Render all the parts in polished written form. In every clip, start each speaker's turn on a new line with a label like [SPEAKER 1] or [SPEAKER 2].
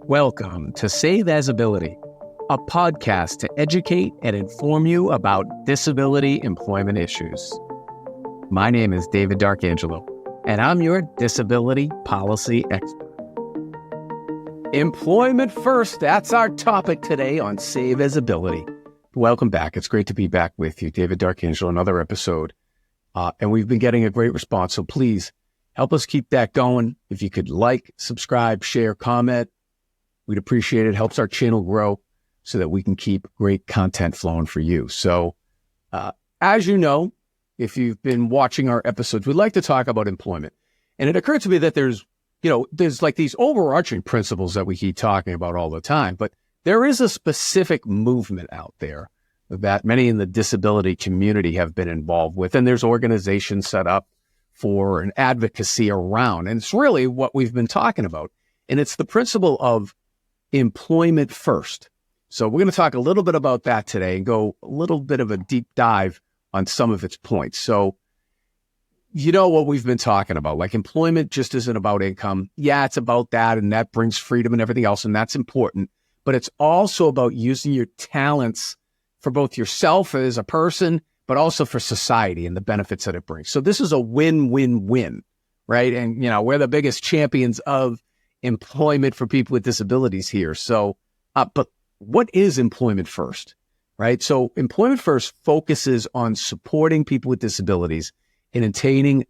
[SPEAKER 1] Welcome to Save As Ability, a podcast to educate and inform you about disability employment issues. My name is David D'Arcangelo, and I'm your disability policy expert. Employment first, that's our topic today on Save As Ability. Welcome back. It's great to be back with you, David D'Arcangelo, another episode. And we've been getting a great response, so please help us keep that going. If you could like, subscribe, share, comment, we'd appreciate it. It helps our channel grow so that we can keep great content flowing for you. So, as you know, if you've been watching our episodes, we'd like to talk about employment. And it occurred to me that there's like these overarching principles that we keep talking about all the time, but there is a specific movement out there that many in the disability community have been involved with. And there's organizations set up for an advocacy around. And it's really what we've been talking about. And it's the principle of employment first. So we're going to talk a little bit about that today and go a little bit of a deep dive on some of its points. So, you know what we've been talking about, like employment just isn't about income. Yeah, it's about that, and that brings freedom and everything else, and that's important. But it's also about using your talents for both yourself as a person, but also for society and the benefits that it brings. So this is a win-win-win, right? And, we're the biggest champions of employment for people with disabilities here. So, but what is employment first, right? So employment first focuses on supporting people with disabilities in attaining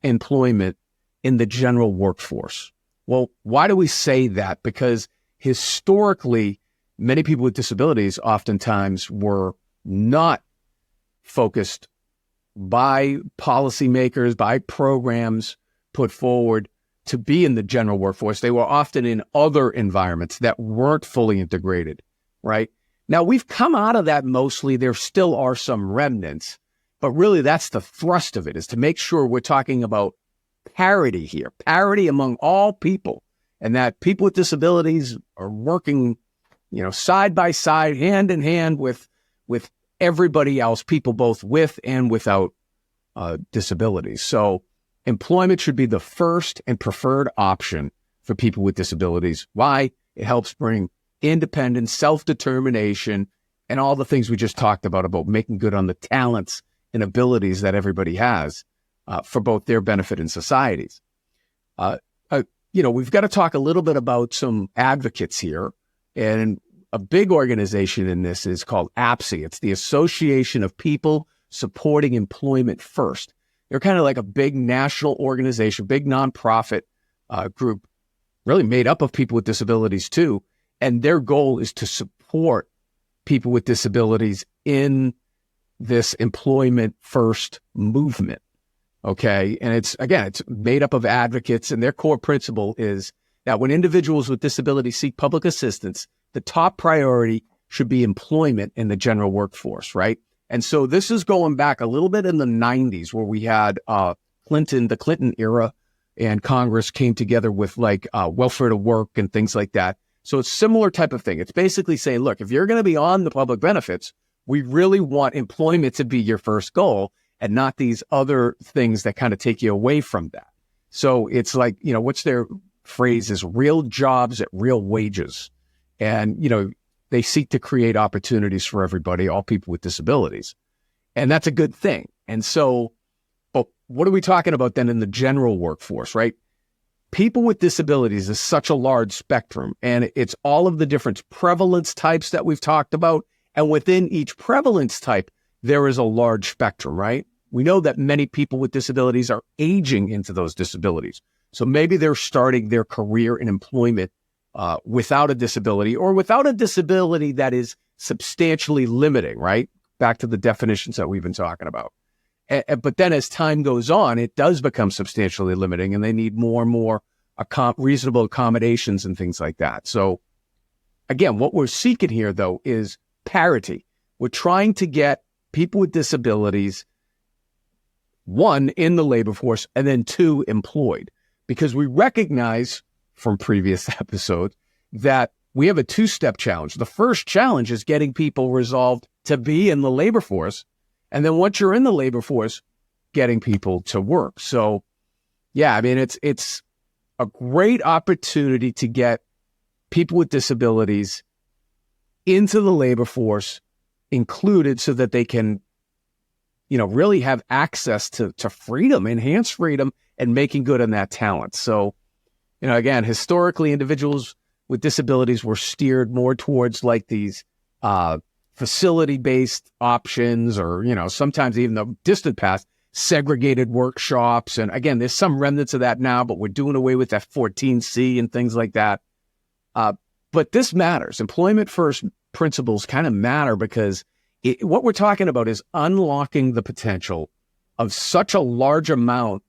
[SPEAKER 1] employment in the general workforce. Well, why do we say that? Because historically, many people with disabilities oftentimes were not focused by policymakers, by programs put forward to be in the general workforce. They were often in other environments that weren't fully integrated, right? Now, we've come out of that mostly. There still are some remnants, but really that's the thrust of it, is to make sure we're talking about parity here, parity among all people, and that people with disabilities are working side by side, hand in hand with everybody else, people both with and without disabilities. So employment should be the first and preferred option for people with disabilities. Why? It helps bring independence, self-determination, and all the things we just talked about making good on the talents and abilities that everybody has for both their benefit and society's. We've got to talk a little bit about some advocates here. And a big organization in this is called APSE. It's the Association of People Supporting Employment First. They're kind of like a big national organization, big nonprofit group, really made up of people with disabilities too. And their goal is to support people with disabilities in this employment first movement. Okay. And it's made up of advocates, and their core principle is that when individuals with disabilities seek public assistance, the top priority should be employment in the general workforce, right? And so this is going back a little bit in the 90s, where we had the Clinton era, and Congress came together with welfare to work and things like that. So it's a similar type of thing. It's basically saying, look, if you're going to be on the public benefits, we really want employment to be your first goal and not these other things that kind of take you away from that. So it's like, what's their phrase is real jobs at real wages. And, they seek to create opportunities for everybody, all people with disabilities. And that's a good thing. And so, but what are we talking about then in the general workforce, right? People with disabilities is such a large spectrum, and it's all of the different prevalence types that we've talked about. And within each prevalence type, there is a large spectrum, right? We know that many people with disabilities are aging into those disabilities. So maybe they're starting their career in employment without a disability, or without a disability that is substantially limiting, right? Back to the definitions that we've been talking about. But then as time goes on, it does become substantially limiting, and they need more and more reasonable accommodations and things like that. So again, what we're seeking here, though, is parity. We're trying to get people with disabilities, one, in the labor force, and then two, employed, because we recognize from previous episodes that we have a two-step challenge. The first challenge is getting people resolved to be in the labor force. And then once you're in the labor force, getting people to work. So yeah, I mean, it's a great opportunity to get people with disabilities into the labor force included so that they can, really have access to freedom, enhanced freedom, and making good on that talent. So, again, historically, individuals with disabilities were steered more towards like these facility-based options, or, sometimes even the distant past, segregated workshops. And again, there's some remnants of that now, but we're doing away with that 14C and things like that. But this matters. Employment first principles kind of matter because what we're talking about is unlocking the potential of such a large amount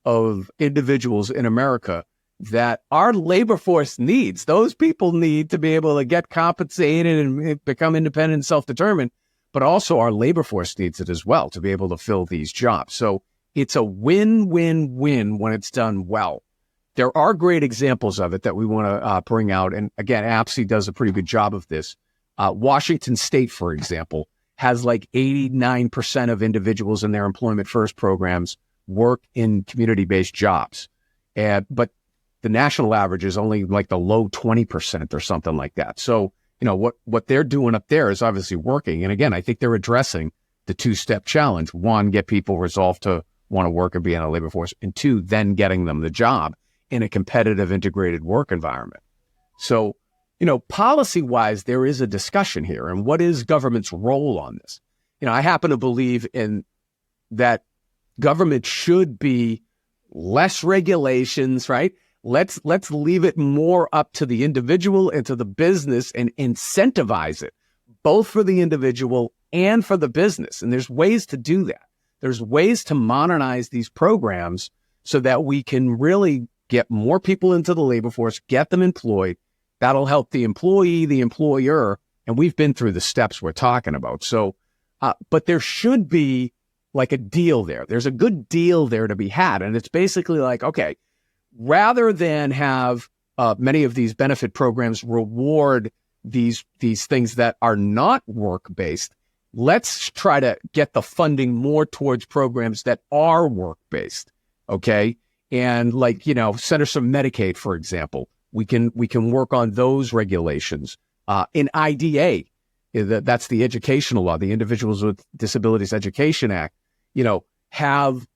[SPEAKER 1] of individuals in America that our labor force needs. Those people need to be able to get compensated and become independent and self-determined, but also our labor force needs it as well to be able to fill these jobs. So it's a win-win-win when it's done well. There are great examples of it that we want to bring out. And again, APSI does a pretty good job of this. Washington State, for example, has like 89% of individuals in their employment first programs work in community-based jobs. But the national average is only like the low 20% or something like that. So, what they're doing up there is obviously working. And again, I think they're addressing the two-step challenge. One, get people resolved to want to work and be in a labor force. And two, then getting them the job in a competitive integrated work environment. So, policy-wise, there is a discussion here. And what is government's role on this? I happen to believe in that government should be less regulations, right? Let's leave it more up to the individual and to the business and incentivize it, both for the individual and for the business. And there's ways to do that. There's ways to modernize these programs so that we can really get more people into the labor force, get them employed. That'll help the employee, the employer, and we've been through the steps we're talking about. So, but there should be like a deal there. There's a good deal there to be had. And it's basically like, okay, rather than have many of these benefit programs reward these things that are not work-based, let's try to get the funding more towards programs that are work-based, okay? And like, Centers for Medicaid, for example, we can work on those regulations. In IDA, that's the educational law, the Individuals with Disabilities Education Act, have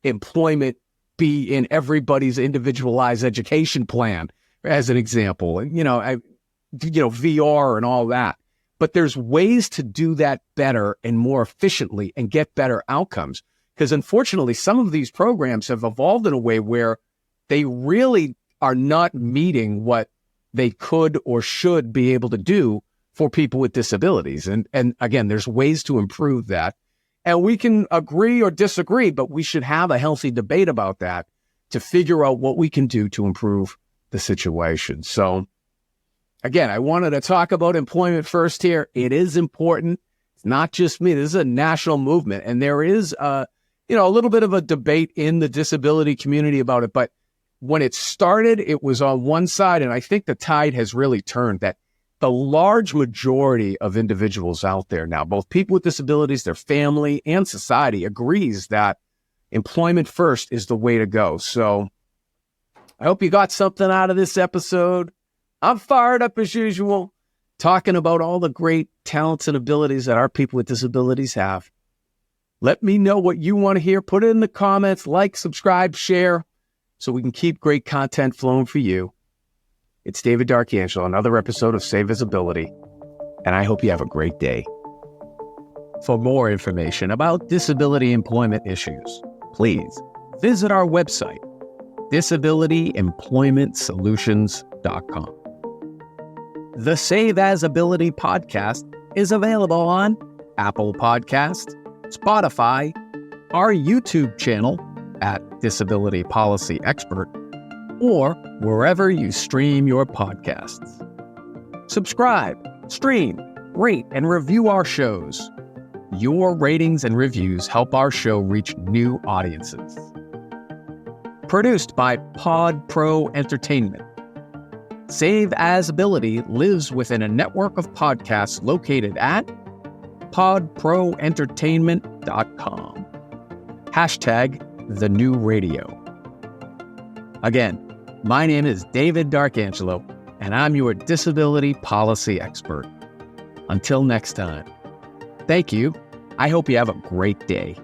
[SPEAKER 1] employment be in everybody's individualized education plan, as an example, and, VR and all that. But there's ways to do that better and more efficiently and get better outcomes. Because unfortunately, some of these programs have evolved in a way where they really are not meeting what they could or should be able to do for people with disabilities. And again, there's ways to improve that. And we can agree or disagree, but we should have a healthy debate about that to figure out what we can do to improve the situation. So again, I wanted to talk about employment first here. It is important. It's not just me. This is a national movement. And there is a little bit of a debate in the disability community about it. But when it started, it was on one side. And I think the tide has really turned, that the large majority of individuals out there now, both people with disabilities, their family, and society, agrees that employment first is the way to go. So I hope you got something out of this episode. I'm fired up as usual, talking about all the great talents and abilities that our people with disabilities have. Let me know what you want to hear. Put it in the comments, like, subscribe, share, so we can keep great content flowing for you. It's David D'Arcangelo, another episode of Save Visibility, and I hope you have a great day. For more information about disability employment issues, please visit our website, disabilityemploymentsolutions.com. The Save As Ability podcast is available on Apple Podcasts, Spotify, our YouTube channel at Disability Policy Expert, or wherever you stream your podcasts. Subscribe, stream, rate, and review our shows. Your ratings and reviews help our show reach new audiences. Produced by Pod Pro Entertainment. Save As Ability lives within a network of podcasts located at podproentertainment.com. #TheNewRadio. Again, my name is David D'Arcangelo, and I'm your disability policy expert. Until next time, thank you. I hope you have a great day.